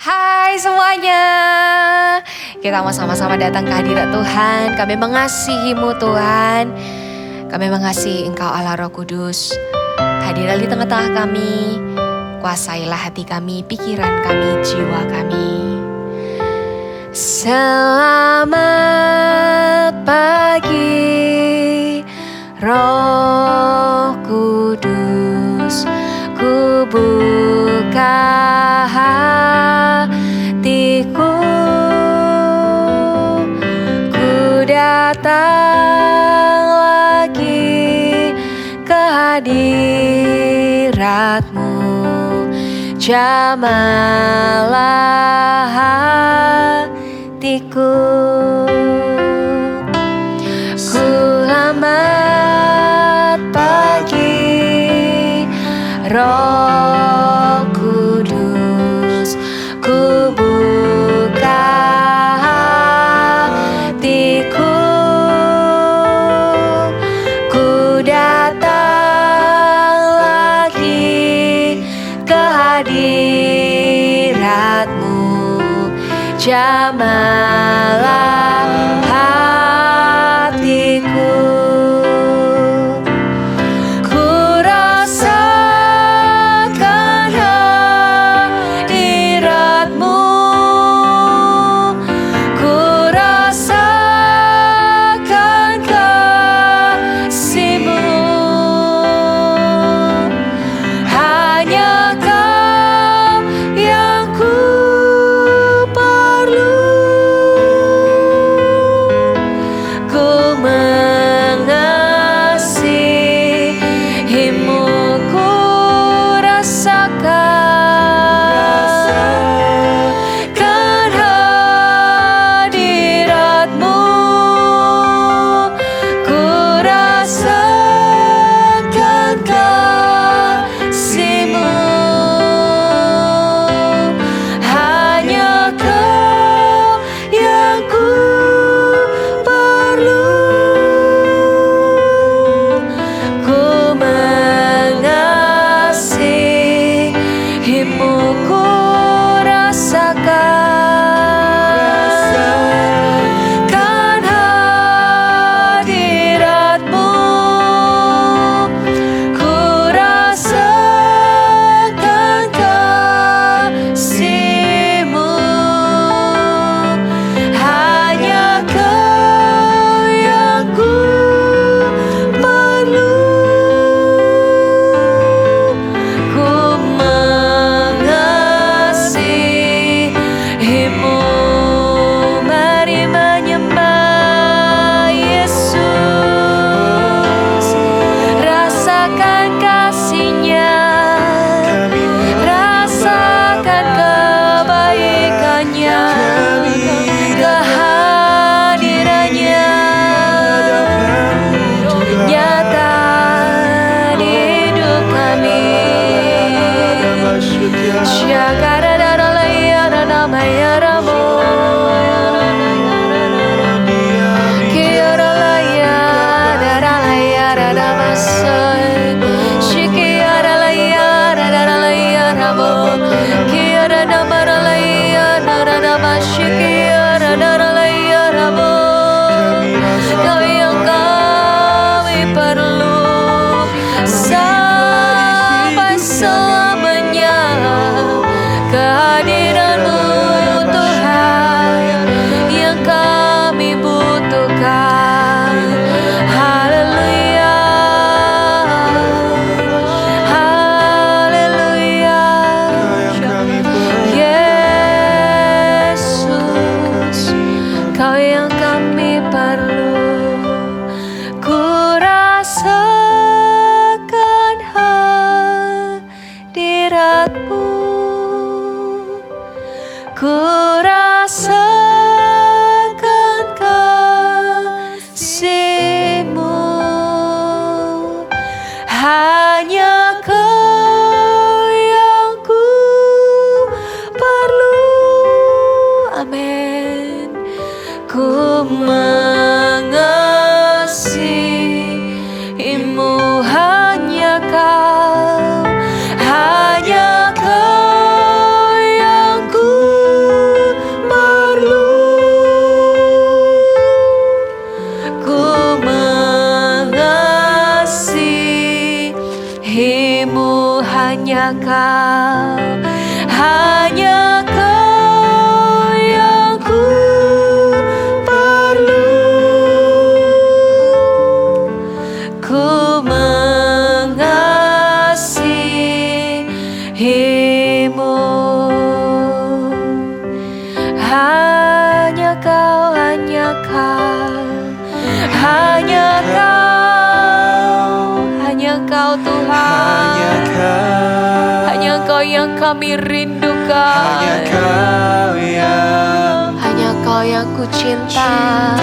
Hai semuanya, kita mau sama-sama datang ke hadirat Tuhan. Kami mengasihi-Mu Tuhan. Kami mengasihi Engkau Allah Roh Kudus. Hadirlah di tengah-tengah kami. Kuasailah hati kami, pikiran kami, jiwa kami. Selamat pagi Roh Kudus. Ku buka hatiku, ku datang lagi ke hadirat-Mu. Jamahlah hatiku. Selamat pagi Roh Kudus, ku buka hatiku, ku datang lagi ke hadirat-Mu. Jamahlah hatiku. Hanya Kau yang ku hanya Kau yang ku perlu. Ku mengasihimu, hanya Kau, hanya Kau, hanya Kau, hanya Kau Tuhan, hanya Kau yang kami rindukan, hanya Kau yang ku cinta,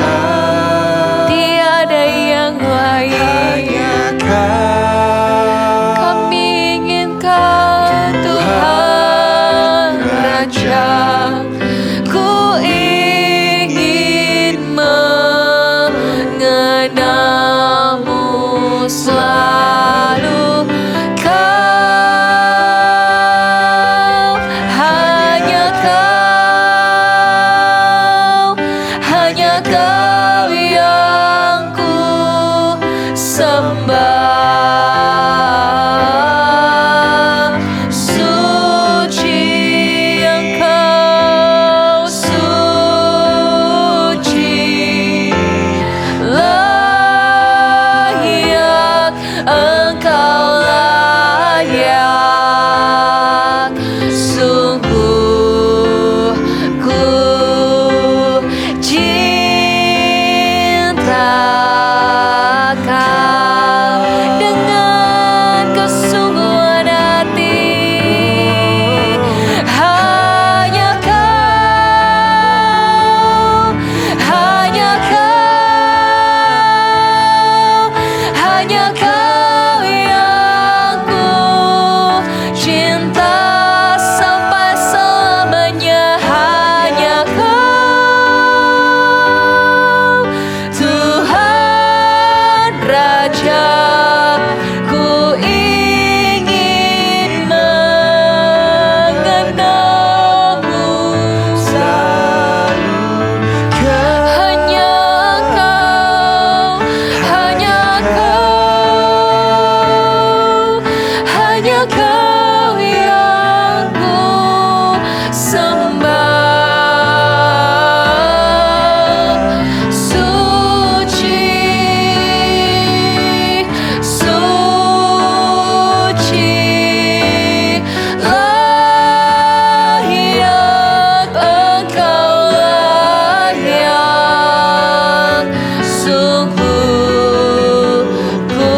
tiada yang lain. Kami ingin Kau Tuhan Raja, ku ingin mengenalmu selalu. Kau, hanya Kau, hanya Kau yang ku sembah. Suci Engkau, suci, layak Engkau, layak. Sungguh ku cinta Kau dengan kesungguhan hati. Hanya Kau, hanya Kau, hanya Kau yang ku cinta sampai selamanya. Hanya Kau, Tuhan Raja, ku ingin mengenalmu selalu. Hanya Kau, hanya Kau, hanya Kau yang ku sembah. Suci, suci, layak Engkau, layak. Sungguh ku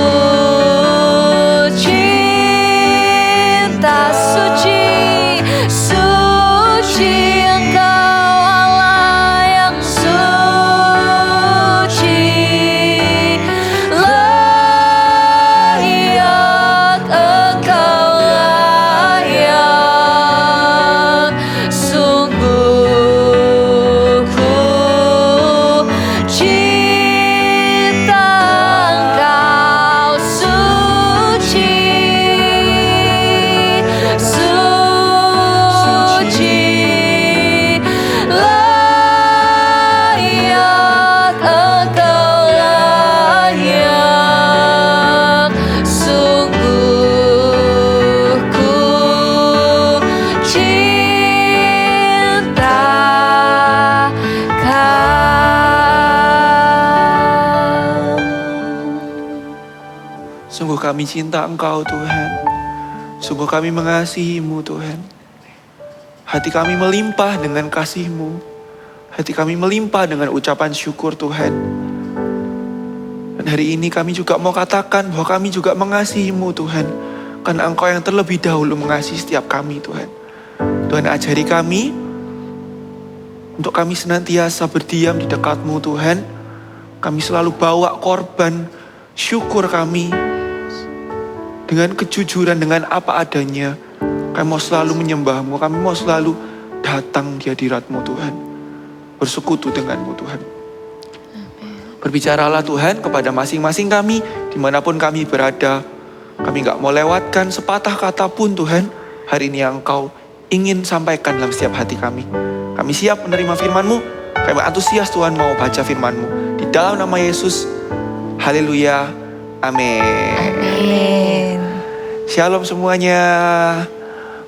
cinta. Suci, suci Engkau Allah yang suci, layak Engkau, layak. Sungguh ku cinta Engkau, suci, suci, layak Engkau, layak. Sungguh ku cinta Kau. Sungguh kami cinta Engkau Tuhan. Sungguh kami mengasihi-Mu Tuhan. Hati kami melimpah dengan kasih-Mu. Hati kami melimpah dengan ucapan syukur Tuhan. Dan hari ini kami juga mau katakan bahwa kami juga mengasihi-Mu Tuhan. Karena Engkau yang terlebih dahulu mengasihi setiap kami Tuhan. Tuhan ajari kami untuk kami senantiasa berdiam di dekat-Mu Tuhan. Kami selalu bawa korban syukur kami dengan kejujuran, dengan apa adanya. Kami mau selalu menyembah-Mu, kami mau selalu datang di hadirat-Mu Tuhan. Bersekutu dengan-Mu Tuhan. Berbicaralah Tuhan kepada masing-masing kami, dimanapun kami berada. Kami gak mau lewatkan sepatah kata pun Tuhan, hari ini yang Engkau ingin sampaikan dalam setiap hati kami. Kami siap menerima firman-Mu, kami antusias Tuhan mau baca firman-Mu. Di dalam nama Yesus, haleluya, amin. Amin. Shalom semuanya.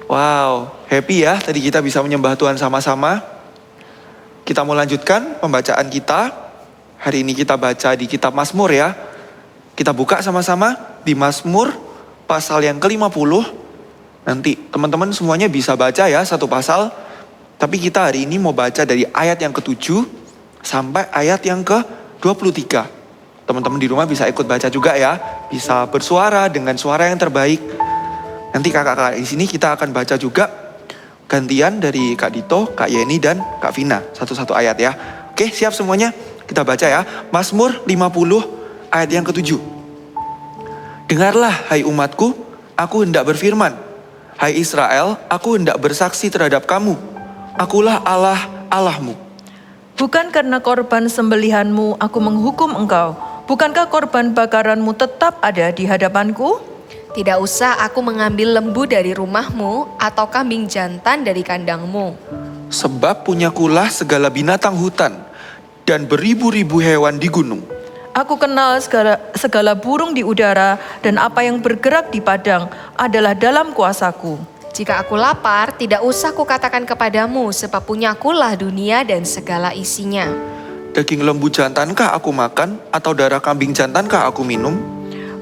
Wow, happy ya tadi kita bisa menyembah Tuhan sama-sama. Kita mau lanjutkan pembacaan kita. Hari ini kita baca di kitab Mazmur ya. Kita buka sama-sama di Mazmur pasal yang ke-50. Nanti teman-teman semuanya bisa baca ya satu pasal. Tapi kita hari ini mau baca dari ayat yang ke-7 sampai ayat yang ke-23. Teman-teman di rumah bisa ikut baca juga ya. Bisa bersuara dengan suara yang terbaik. Nanti kakak-kakak di sini kita akan baca juga gantian dari Kak Dito, Kak Yeni, dan Kak Vina. Satu-satu ayat ya. Oke, siap semuanya? Kita baca ya. Mazmur 50 ayat yang ke-7. Dengarlah hai umatku, aku hendak berfirman. Hai Israel, aku hendak bersaksi terhadap kamu. Akulah Allah Allahmu. Bukan karena korban sembelihanmu aku menghukum engkau. Bukankah korban bakaranmu tetap ada di hadapanku? Tidak usah aku mengambil lembu dari rumahmu atau kambing jantan dari kandangmu. Sebab punyakulah segala binatang hutan dan beribu-ribu hewan di gunung. Aku kenal segala burung di udara dan apa yang bergerak di padang adalah dalam kuasaku. Jika aku lapar, tidak usah kukatakan kepadamu, sebab punyakulah dunia dan segala isinya. Daging lembu jantankah aku makan atau darah kambing jantankah aku minum?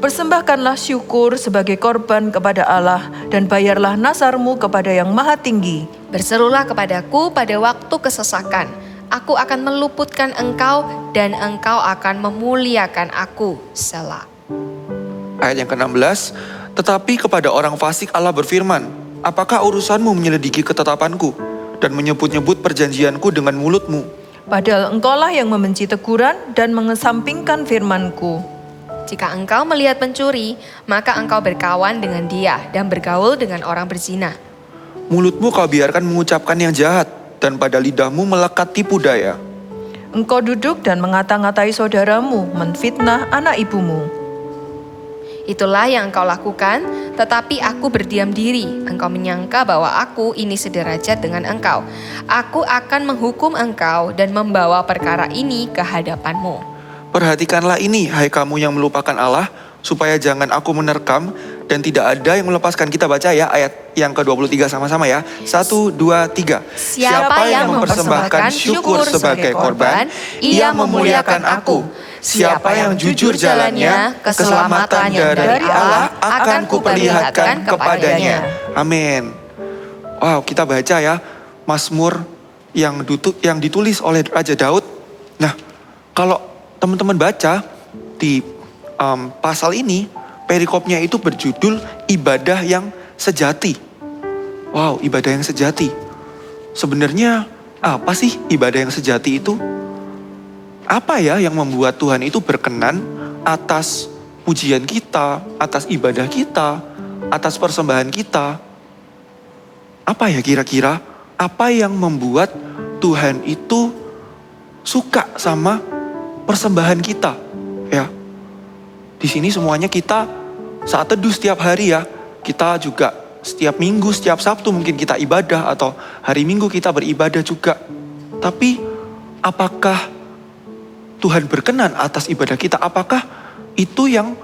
Persembahkanlah syukur sebagai korban kepada Allah dan bayarlah nasarmu kepada Yang Maha Tinggi. Berserulah kepadaku pada waktu kesesakan. Aku akan meluputkan engkau dan engkau akan memuliakan aku. Selah. Ayat yang ke-16, tetapi kepada orang fasik Allah berfirman, apakah urusanmu menyelidiki ketetapanku dan menyebut-nyebut perjanjianku dengan mulutmu? Padahal engkaulah yang membenci teguran dan mengesampingkan firmanku. Jika engkau melihat pencuri, maka engkau berkawan dengan dia dan bergaul dengan orang berzina. Mulutmu kau biarkan mengucapkan yang jahat dan pada lidahmu melekat tipu daya. Engkau duduk dan mengata-ngatai saudaramu, menfitnah anak ibumu. Itulah yang engkau lakukan, tetapi aku berdiam diri. Engkau menyangka bahwa aku ini sederajat dengan engkau. Aku akan menghukum engkau dan membawa perkara ini ke hadapanmu. Perhatikanlah ini, hai kamu yang melupakan Allah, supaya jangan aku menerkam dan tidak ada yang melepaskan. Kita baca ya ayat yang ke-23 sama-sama ya. 1, 2, 3. Siapa yang mempersembahkan syukur sebagai korban, ia memuliakan aku. Siapa yang jujur jalannya, keselamatannya dari Allah akan kuperlihatkan kepadanya. Amin. Wow, kita baca ya Mazmur yang ditulis oleh Raja Daud. Nah, kalau teman-teman baca di pasal ini, perikopnya itu berjudul ibadah yang sejati. Wow, ibadah yang sejati. Sebenarnya apa sih ibadah yang sejati itu? Apa ya yang membuat Tuhan itu berkenan atas pujian kita, atas ibadah kita, atas persembahan kita? Apa ya kira-kira? Apa yang membuat Tuhan itu suka sama persembahan kita? Ya, di sini semuanya kita saat teduh setiap hari ya. Kita juga setiap minggu, setiap Sabtu mungkin kita ibadah atau hari Minggu kita beribadah juga. Tapi apakah Tuhan berkenan atas ibadah kita? Apakah itu yang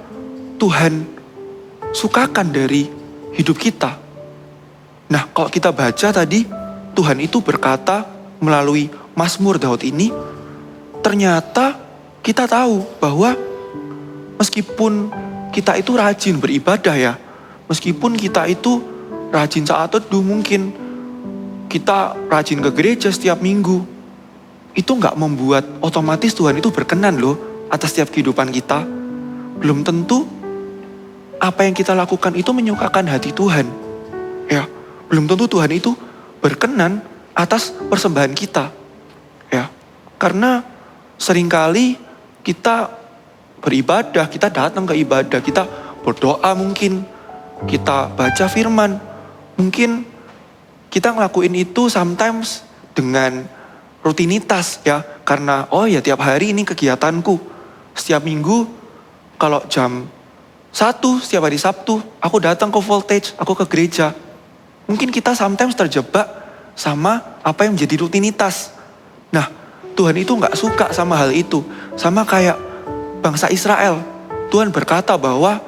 Tuhan sukakan dari hidup kita? Nah, kalau kita baca tadi, Tuhan itu berkata melalui Mazmur Daud ini, ternyata kita tahu bahwa meskipun kita itu rajin beribadah ya, meskipun kita itu rajin saat teduh, mungkin kita rajin ke gereja setiap minggu, itu nggak membuat otomatis Tuhan itu berkenan loh atas setiap kehidupan kita. Belum tentu apa yang kita lakukan itu menyukakan hati Tuhan. Ya, belum tentu Tuhan itu berkenan atas persembahan kita. Ya, karena seringkali kita beribadah, kita datang ke ibadah, kita berdoa mungkin, kita baca firman, mungkin kita ngelakuin itu sometimes dengan rutinitas ya, karena oh ya tiap hari ini kegiatanku, setiap minggu kalau jam 1 setiap hari Sabtu aku datang ke Voltage, aku ke gereja. Mungkin kita sometimes terjebak sama apa yang menjadi rutinitas. Nah, Tuhan itu gak suka sama hal itu. Sama kayak bangsa Israel, Tuhan berkata bahwa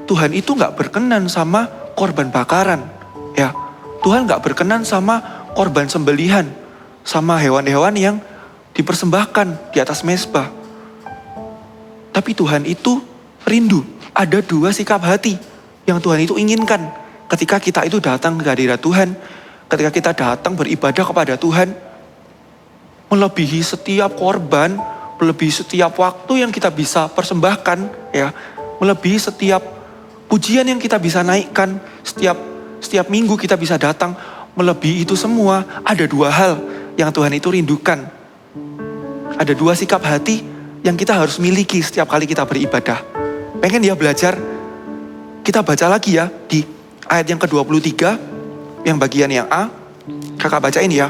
Tuhan itu gak berkenan sama korban bakaran. Ya, Tuhan gak berkenan sama korban sembelihan, sama hewan-hewan yang dipersembahkan di atas mezbah. Tapi Tuhan itu rindu. Ada dua sikap hati yang Tuhan itu inginkan ketika kita itu datang ke hadirat Tuhan, ketika kita datang beribadah kepada Tuhan. Melebihi setiap korban, melebihi setiap waktu yang kita bisa persembahkan, ya, melebihi setiap pujian yang kita bisa naikkan, setiap minggu kita bisa datang, melebihi itu semua, ada dua hal yang Tuhan itu rindukan. Ada dua sikap hati yang kita harus miliki setiap kali kita beribadah. Pengen ya belajar? Kita baca lagi ya di ayat yang ke-23, yang bagian yang A. Kakak bacain ya.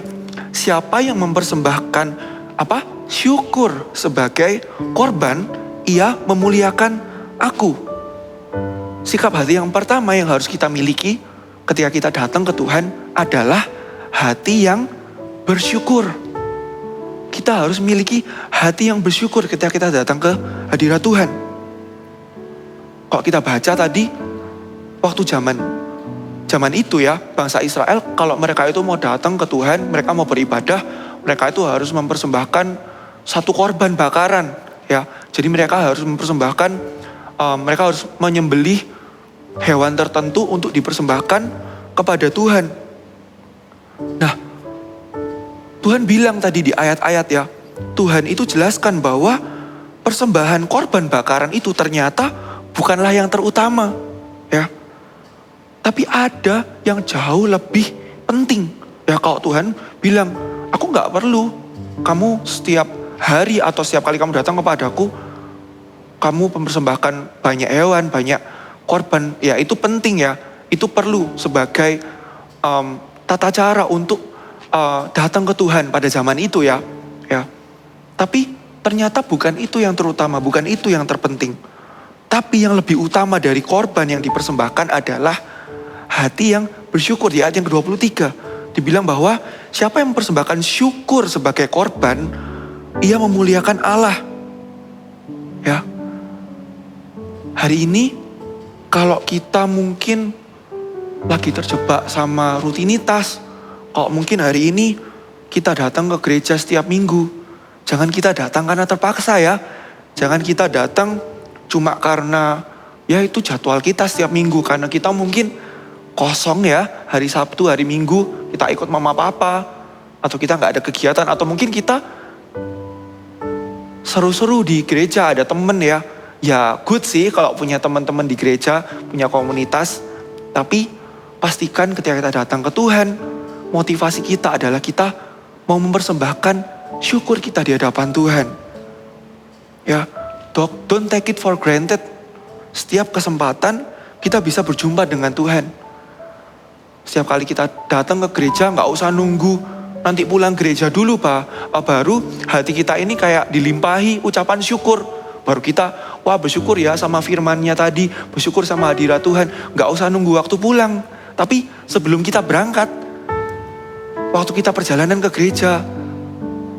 Siapa yang mempersembahkan syukur sebagai korban, ia memuliakan aku. Sikap hati yang pertama yang harus kita miliki ketika kita datang ke Tuhan adalah hati yang bersyukur. Kita harus miliki hati yang bersyukur ketika kita datang ke hadirat Tuhan. Kalau kita baca tadi, waktu zaman itu ya, bangsa Israel kalau mereka itu mau datang ke Tuhan, mereka mau beribadah, mereka itu harus mempersembahkan satu korban bakaran. Ya, jadi mereka harus mempersembahkan, mereka harus menyembelih hewan tertentu untuk dipersembahkan kepada Tuhan. Nah, Tuhan bilang tadi di ayat-ayat ya, Tuhan itu jelaskan bahwa persembahan korban bakaran itu ternyata bukanlah yang terutama, ya. Tapi ada yang jauh lebih penting. Ya, kalau Tuhan bilang, aku gak perlu kamu setiap hari atau setiap kali kamu datang kepadaku, kamu mempersembahkan banyak hewan, banyak korban. Ya, itu penting ya. Itu perlu sebagai tata cara untuk datang ke Tuhan pada zaman itu ya. Ya. Tapi ternyata bukan itu yang terutama, bukan itu yang terpenting. Tapi yang lebih utama dari korban yang dipersembahkan adalah hati yang bersyukur. Di ayat yang ke-23 dibilang bahwa siapa yang mempersembahkan syukur sebagai korban, ia memuliakan Allah. Ya. Hari ini kalau kita mungkin lagi terjebak sama rutinitas, kalau mungkin hari ini kita datang ke gereja setiap minggu, jangan kita datang karena terpaksa ya. Jangan kita datang cuma karena ya itu jadwal kita setiap minggu, karena kita mungkin kosong ya hari Sabtu, hari Minggu kita ikut mama papa, atau kita gak ada kegiatan, atau mungkin kita seru-seru di gereja, ada temen ya. Ya good sih kalau punya teman-teman di gereja, punya komunitas. Tapi pastikan ketika kita datang ke Tuhan, motivasi kita adalah kita mau mempersembahkan syukur kita di hadapan Tuhan. Ya, don't take it for granted. Setiap kesempatan kita bisa berjumpa dengan Tuhan. Setiap kali kita datang ke gereja gak usah nunggu nanti pulang gereja dulu baru hati kita ini kayak dilimpahi ucapan syukur. Baru kita bersyukur ya sama firman-Nya tadi, bersyukur sama hadirat Tuhan. Gak usah nunggu waktu pulang. Tapi sebelum kita berangkat, waktu kita perjalanan ke gereja,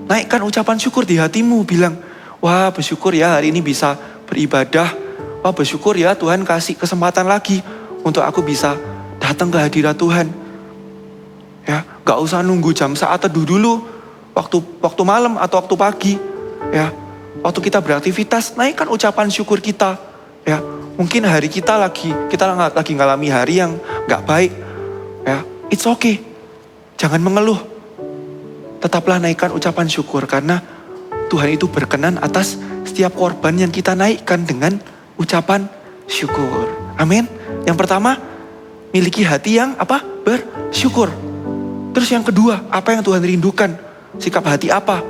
naikkan ucapan syukur di hatimu, bilang, wah bersyukur ya hari ini bisa beribadah. Wah bersyukur ya Tuhan kasih kesempatan lagi untuk aku bisa datang ke hadirat Tuhan. Ya, gak usah nunggu jam saat teduh dulu, waktu malam atau waktu pagi. Ya, waktu kita beraktivitas, naikkan ucapan syukur kita. Ya, mungkin hari kita lagi ngalami hari yang gak baik. Ya, it's okay. Jangan mengeluh. Tetaplah naikkan ucapan syukur karena Tuhan itu berkenan atas setiap korban yang kita naikkan dengan ucapan syukur. Amin. Yang pertama, miliki hati yang bersyukur. Terus yang kedua, apa yang Tuhan rindukan? Sikap hati apa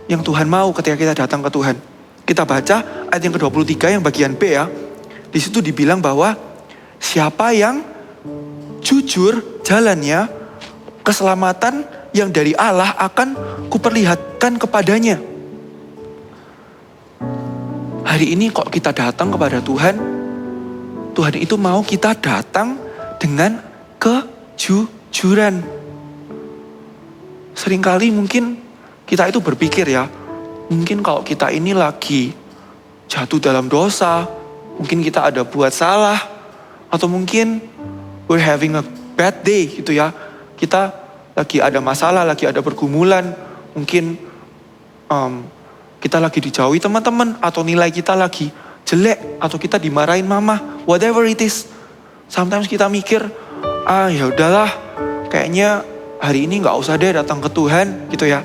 yang Tuhan mau ketika kita datang ke Tuhan? Kita baca ayat yang ke-23 yang bagian B ya. Di situ dibilang bahwa siapa yang jujur jalannya, keselamatan yang dari Allah akan kuperlihatkan kepadanya. Hari ini kok kita datang kepada Tuhan, Tuhan itu mau kita datang dengan kejujuran. Seringkali mungkin kita itu berpikir ya, mungkin kalau kita ini lagi jatuh dalam dosa, mungkin kita ada buat salah, Atau mungkin we're having a bad day gitu ya. Kita lagi ada masalah, lagi ada pergumulan. Mungkin kita lagi dijauhi teman-teman. Atau nilai kita lagi jelek. Atau kita dimarahin mama. Whatever it is. Sometimes kita mikir, ya udahlah, kayaknya hari ini gak usah deh datang ke Tuhan gitu ya.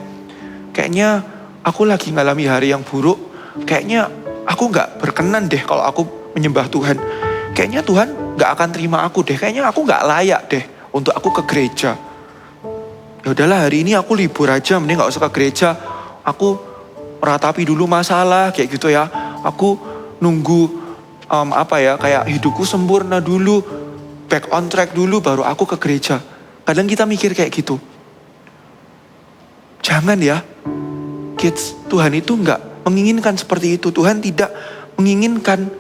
Kayaknya aku lagi ngalami hari yang buruk. Kayaknya aku gak berkenan deh kalau aku menyembah Tuhan. Kayaknya Tuhan gak akan terima aku deh. Kayaknya aku gak layak deh untuk aku ke gereja. Ya udahlah, hari ini aku libur aja, mending gak usah ke gereja. Aku meratapi dulu masalah kayak gitu ya. Aku nunggu kayak hidupku sempurna dulu, back on track dulu baru aku ke gereja. Kadang kita mikir kayak gitu. Jangan ya, kids, Tuhan itu nggak menginginkan seperti itu. Tuhan tidak menginginkan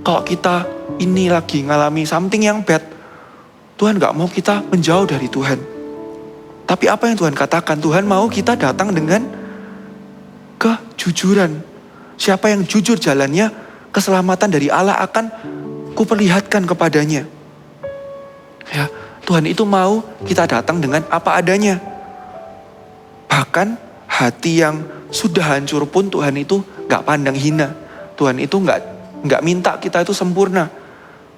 kalau kita ini lagi ngalami something yang bad. Tuhan nggak mau kita menjauh dari Tuhan. Tapi apa yang Tuhan katakan? Tuhan mau kita datang dengan kejujuran. Siapa yang jujur jalannya, keselamatan dari Allah akan kuperlihatkan kepadanya. Ya, Tuhan itu mau kita datang dengan apa adanya. Bahkan hati yang sudah hancur pun Tuhan itu gak pandang hina. Tuhan itu gak minta kita itu sempurna.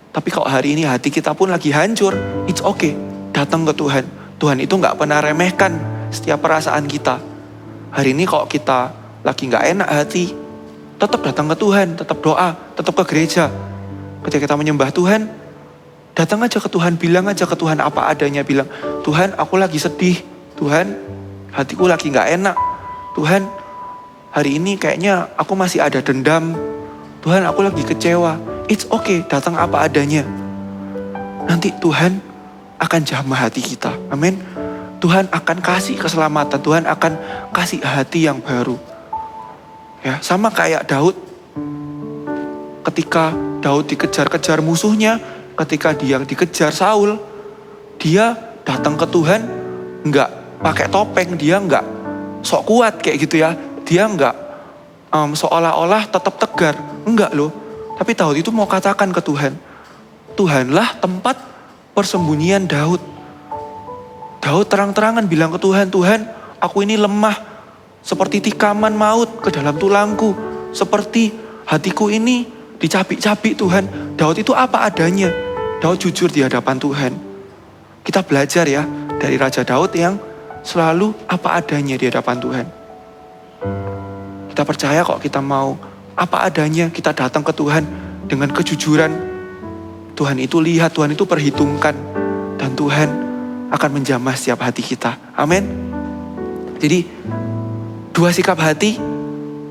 Tapi kalau hari ini hati kita pun lagi hancur, it's okay. Datang ke Tuhan. Tuhan itu gak pernah remehkan setiap perasaan kita. Hari ini kalau kita lagi gak enak hati, tetap datang ke Tuhan, tetap doa, tetap ke gereja. Ketika kita menyembah Tuhan, datang aja ke Tuhan, bilang aja ke Tuhan apa adanya. Bilang, Tuhan aku lagi sedih, Tuhan hatiku lagi gak enak. Tuhan hari ini kayaknya aku masih ada dendam. Tuhan aku lagi kecewa. It's okay, datang apa adanya. Nanti Tuhan akan jamah hati kita, amin. Tuhan akan kasih keselamatan, Tuhan akan kasih hati yang baru. Ya, sama kayak Daud. Ketika Daud dikejar-kejar musuhnya, ketika dia dikejar Saul, dia datang ke Tuhan nggak pakai topeng, dia nggak sok kuat kayak gitu ya. Dia nggak seolah-olah tetap tegar, enggak loh. Tapi Daud itu mau katakan ke Tuhan, Tuhanlah tempat persembunyian Daud. Daud terang-terangan bilang ke Tuhan, Tuhan aku ini lemah. Seperti tikaman maut ke dalam tulangku. Seperti hatiku ini dicabik-cabik Tuhan. Daud itu apa adanya. Daud jujur di hadapan Tuhan. Kita belajar ya dari Raja Daud yang selalu apa adanya di hadapan Tuhan. Kita percaya kok kita mau apa adanya, kita datang ke Tuhan dengan kejujuran. Tuhan itu lihat, Tuhan itu perhitungkan. Dan Tuhan akan menjamah setiap hati kita. Amin. Jadi dua sikap hati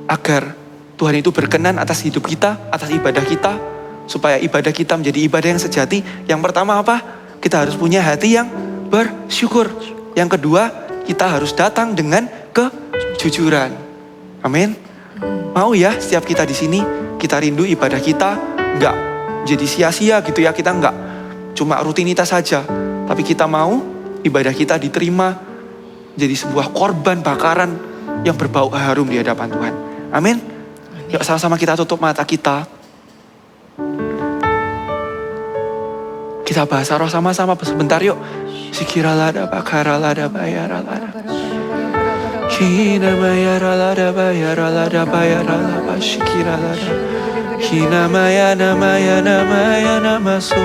agar Tuhan itu berkenan atas hidup kita, atas ibadah kita. Supaya ibadah kita menjadi ibadah yang sejati. Yang pertama apa? Kita harus punya hati yang bersyukur. Yang kedua, kita harus datang dengan kejujuran. Amin. Mau ya setiap kita di sini, kita rindu ibadah kita nggak jadi sia-sia gitu ya. Kita nggak cuma rutinitas saja. Tapi kita mau ibadah kita diterima jadi sebuah korban bakaran yang berbau harum di hadapan Tuhan. Amin. Yuk sama-sama kita tutup mata kita. Kita bahasa roh sama-sama sebentar yuk. Sikiralada bakaralada bayaralada. Kina mayaralada bayaralada bayaralada sikiralada. Kina mayana mayana mayana maso.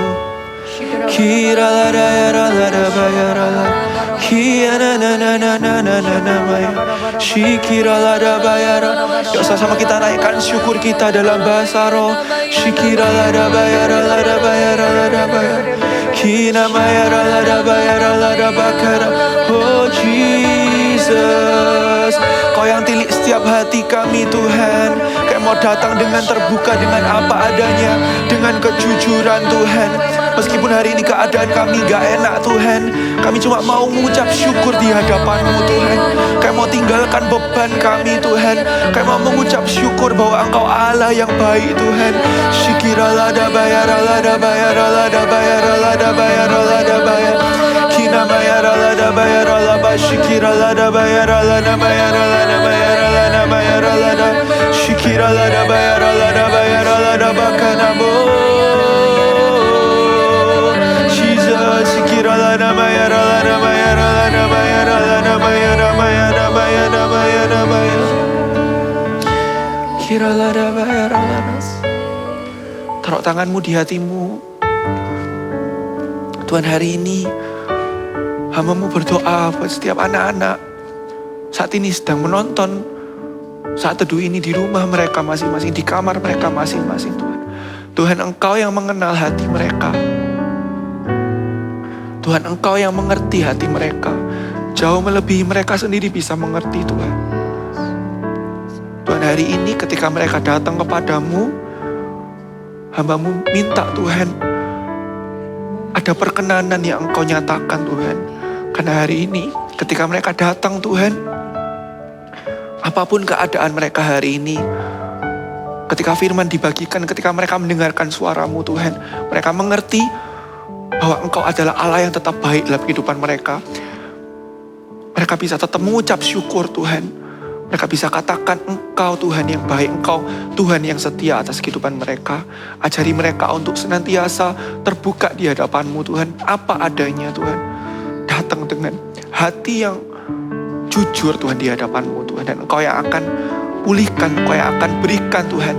Kiralada yaralada bayaralada. Kiana na na na na na na na maya. Shikiralada bayara. Yuk sama-sama kita naikkan syukur kita dalam bahasa roh. Shikiralada bayara lada bayara lada bayara. Kina mayara lada bayara lada bakara. Oh Jesus, Kau yang tilik setiap hati kami Tuhan. Kayak mau datang dengan terbuka, dengan apa adanya, dengan kejujuran Tuhan. Meskipun hari ini keadaan kami gak enak Tuhan, kami cuma mau mengucap syukur di hadapan-Mu Tuhan. Kayak mau tinggalkan beban kami Tuhan. Kayak mau mengucap syukur bahwa Engkau Allah yang baik Tuhan. Shikiralada bayaralada bayaralada bayaralada bayaralada bayar. Kina bayaralada bayaralada shikiralada bayaralada bayaralada bayaralada bayaralada. Shikiralada bayaralada bayaralada bakanamo. Taruh tanganmu di hatimu. Tuhan, hari ini hamba-Mu berdoa buat setiap anak-anak saat ini sedang menonton saat teduh ini di rumah mereka masing-masing, di kamar mereka masing-masing, Tuhan. Tuhan, Engkau yang mengenal hati mereka. Tuhan, Engkau yang mengerti hati mereka. Jauh melebihi mereka sendiri bisa mengerti, Tuhan. Tuhan, hari ini ketika mereka datang kepadamu, hamba-Mu minta, Tuhan, ada perkenanan yang Engkau nyatakan, Tuhan. Karena hari ini ketika mereka datang, Tuhan, apapun keadaan mereka hari ini, ketika firman dibagikan, ketika mereka mendengarkan suara-Mu, Tuhan, mereka mengerti bahwa Engkau adalah Allah yang tetap baik dalam kehidupan mereka. Mereka bisa tetap mengucap syukur, Tuhan. Mereka bisa katakan Engkau Tuhan yang baik, Engkau Tuhan yang setia atas kehidupan mereka. Ajari mereka untuk senantiasa terbuka di hadapan-Mu, Tuhan. Apa adanya, Tuhan. Datang dengan hati yang jujur, Tuhan, di hadapan-Mu, Tuhan. Dan Engkau yang akan pulihkan, Engkau yang akan berikan, Tuhan,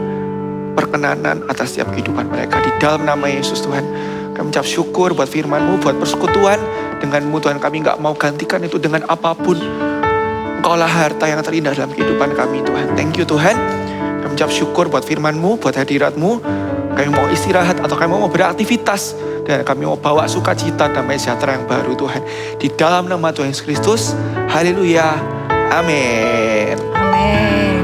perkenanan atas setiap kehidupan mereka. Di dalam nama Yesus, Tuhan, kami ucap syukur buat firman-Mu, buat persekutuan dengan-Mu, Tuhan. Kami gak mau gantikan itu dengan apapun. Engkaulah harta yang terindah dalam kehidupan kami, Tuhan. Thank you, Tuhan. Kami ucap syukur buat firman-Mu, buat hadirat-Mu. Kami mau istirahat atau kami mau beraktivitas. Dan kami mau bawa sukacita, damai sejahtera yang baru, Tuhan. Di dalam nama Tuhan Yesus Kristus. Haleluya. Amin. Amin.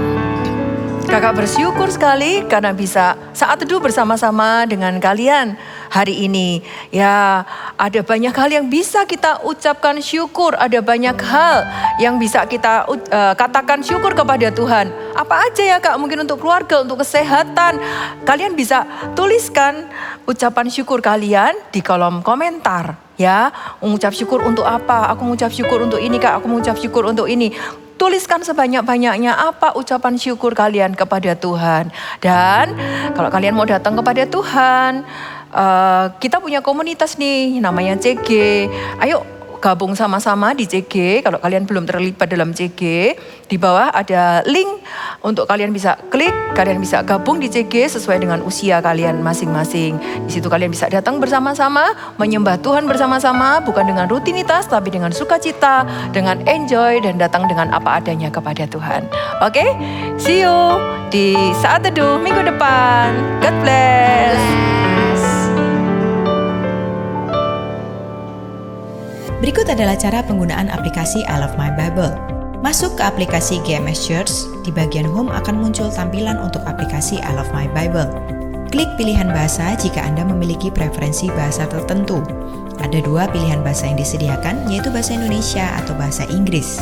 Kakak bersyukur sekali karena bisa saat teduh bersama-sama dengan kalian hari ini. Ya, ada banyak hal yang bisa kita ucapkan syukur. Ada banyak hal yang bisa kita katakan syukur kepada Tuhan. Apa aja ya Kak? Mungkin untuk keluarga, untuk kesehatan. Kalian bisa tuliskan ucapan syukur kalian di kolom komentar. Ya, mengucap syukur untuk apa? Aku mengucap syukur untuk ini Kak, aku mengucap syukur untuk ini. Tuliskan sebanyak-banyaknya apa ucapan syukur kalian kepada Tuhan. Dan kalau kalian mau datang kepada Tuhan, kita punya komunitas nih namanya CG. Ayo gabung sama-sama di CG. Kalau kalian belum terlibat dalam CG, di bawah ada link untuk kalian bisa klik, kalian bisa gabung di CG sesuai dengan usia kalian masing-masing. Di situ kalian bisa datang bersama-sama, menyembah Tuhan bersama-sama, bukan dengan rutinitas tapi dengan sukacita, dengan enjoy dan datang dengan apa adanya kepada Tuhan. Oke? See you di saat teduh minggu depan. God bless. Berikut adalah cara penggunaan aplikasi I Love My Bible. Masuk ke aplikasi GMS Church, di bagian Home akan muncul tampilan untuk aplikasi I Love My Bible. Klik pilihan bahasa jika Anda memiliki preferensi bahasa tertentu. Ada 2 pilihan bahasa yang disediakan, yaitu bahasa Indonesia atau bahasa Inggris.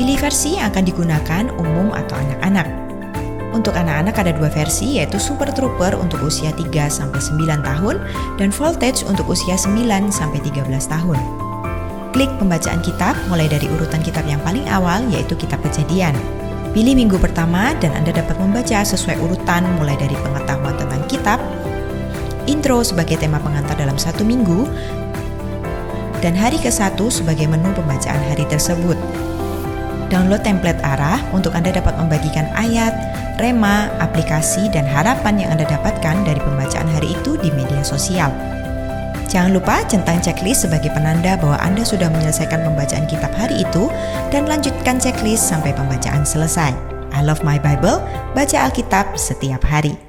Pilih versi yang akan digunakan umum atau anak-anak. Untuk anak-anak ada 2 versi, yaitu Super Trooper untuk usia 3-9 tahun dan Voltage untuk usia 9-13 tahun. Klik pembacaan kitab mulai dari urutan kitab yang paling awal yaitu kitab Kejadian. Pilih minggu pertama dan Anda dapat membaca sesuai urutan mulai dari pengetahuan tentang kitab, intro sebagai tema pengantar dalam 1 minggu, dan hari ke-1 sebagai menu pembacaan hari tersebut. Download template arah untuk Anda dapat membagikan ayat, rema, aplikasi, dan harapan yang Anda dapatkan dari pembacaan hari itu di media sosial. Jangan lupa centang checklist sebagai penanda bahwa Anda sudah menyelesaikan pembacaan kitab hari itu dan lanjutkan checklist sampai pembacaan selesai. I Love My Bible, baca Alkitab setiap hari.